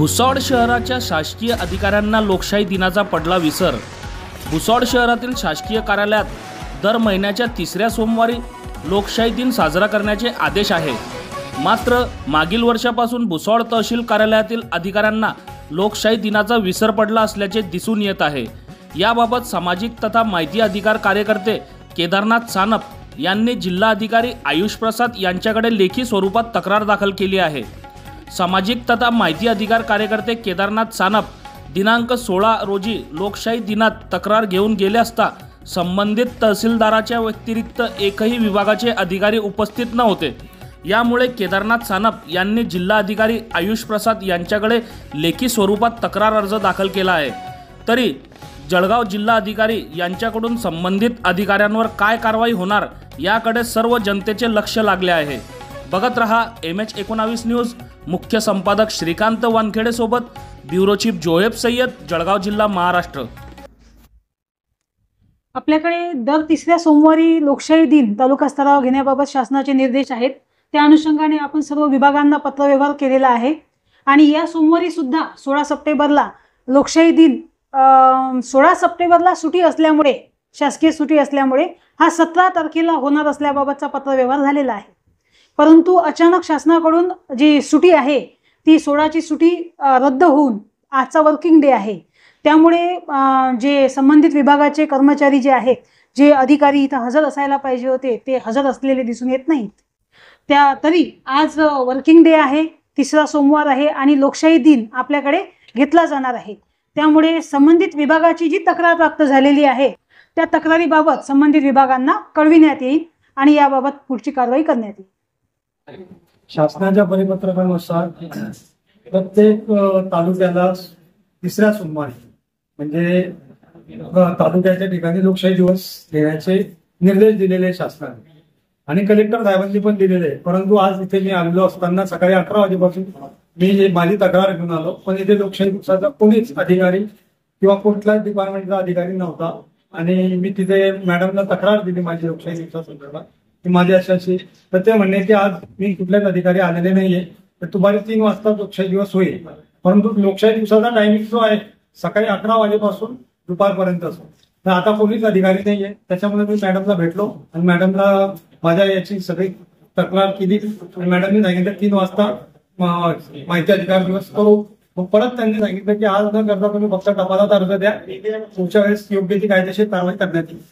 भुसावळ शहराच्या शासकीय अधिकाऱ्यांना लोकशाही दिनाचा पडला विसर। भुसावळ शहरातील शासकीय कार्यालयात दर महिन्याच्या तिसऱ्या सोमवारी लोकशाही दिन साजरा करण्याचे आदेश आहे। मात्र मागील वर्षापासून भुसावळ तहसील कार्यालयातील अधिकाऱ्यांना लोकशाही दिनाचा विसर पडला असल्याचे दिसून येत आहे। याबाबत सामाजिक तथा माहिती अधिकार कार्यकर्ते केदारनाथ सानप यांनी जिल्हा अधिकारी आयुष प्रसाद यांच्याकडे लेखी स्वरूपात तक्रार दाखल केली आहे। सामाजिक तथा माहिती अधिकार कार्यकर्ते केदारनाथ सानप दिनांक 16 रोजी लोकशाही दिनात तक्रार घेऊन गेले असता संबंधित तहसीलदाराच्या व्यतिरिक्त एकही विभागाचे अधिकारी उपस्थित नव्हते। यामुळे केदारनाथ सानप यांनी जिल्हा अधिकारी आयुष प्रसाद यांच्याकडे लेखी स्वरूपात तक्रार अर्ज दाखल केला आहे। तरी जळगाव जिल्हा अधिकारी यांच्याकडून संबंधित अधिकाऱ्यांवर काय कारवाई होणार याकडे सर्व जनतेचे लक्ष लागले आहे। बघत रहा MH19 न्यूज। मुख्य संपादक श्रीकांत वानखेडे सोबत ब्युरो चीफ जोहेब सय्यद, जळगाव जिल्हा, महाराष्ट्र। आपल्याकडे दर तिसऱ्या सोमवारी लोकशाही दिन तालुका स्तरावर घेण्याबाबत शासनाचे निर्देश आहेत। त्या अनुषंगाने आपण सर्व विभागांना पत्रव्यवहार केलेला आहे आणि या सोमवारी सुद्धा 16 सप्टेंबरला लोकशाही दिन 16 सप्टेंबरला सुट्टी असल्यामुळे, शासकीय सुट्टी असल्यामुळे हा 17 तारखेला होणार असल्याबाबतचा पत्रव्यवहार झालेला आहे। परंतु अचानक शासनाकडून जी सुट्टी आहे ती 16 ची सुट्टी रद्द होऊन आजचा वर्किंग डे आहे। त्यामुळे जे संबंधित विभागाचे कर्मचारी जे आहेत, जे अधिकारी इथं हजर असायला पाहिजे होते, ते हजर असलेले दिसून येत नाहीत। तरी आज वर्किंग डे आहे, तिसरा सोमवार आहे आणि लोकशाही दिन आपल्याकडे घेतला जाणार आहे। त्यामुळे संबंधित विभागाची जी तक्रार प्राप्त झालेली आहे त्या तक्रारीबाबत संबंधित विभागांना कळविण्यात येईल आणि याबाबत पुढची कारवाई करण्यात येईल। शासनाच्या परिपत्रकानुसार प्रत्येक तालुक्याला तिसऱ्या सोमवारी म्हणजे तालुक्याच्या ठिकाणी लोकशाही दिवस घेण्याचे निर्देश दिलेले शासनाने आणि कलेक्टर साहेबांनी पण दिलेले। परंतु आज इथे मी आलेलो असताना सकाळी 11 वाजेपासून मी माझी तक्रार घेऊन आलो, पण इथे लोकशाही दिवसाचा कोणीच अधिकारी किंवा कुठल्याच डिपार्टमेंटचा अधिकारी नव्हता आणि मी तिथे मॅडमला तक्रार दिली माझी लोकशाही दिवसासंदर्भात की माझी अशी, तर ते म्हणणे की आज मी कुठल्याच अधिकारी आलेले नाहीये, तर तुम्हाला 3 वाजता लोकशाही दिवस होईल। परंतु लोकशाही दिवसाचा टायमिंग जो आहे सकाळी 11 वाजेपासून दुपारपर्यंत असतो, तर आता कोणीच अधिकारी नाहीये। त्याच्यामुळे मी मॅडमला भेटलो आणि मॅडमला माझ्या याची सगळी तक्रार केली आणि मॅडमने सांगितलं 3 वाजता माहिती अधिकार दिवस करू। मग परत त्यांनी सांगितलं की आज न करता तुम्ही फक्त टपालात अर्ज द्या, पुढच्या वेळेस योग्य ती कायदेशीर कारवाई करण्यात येईल।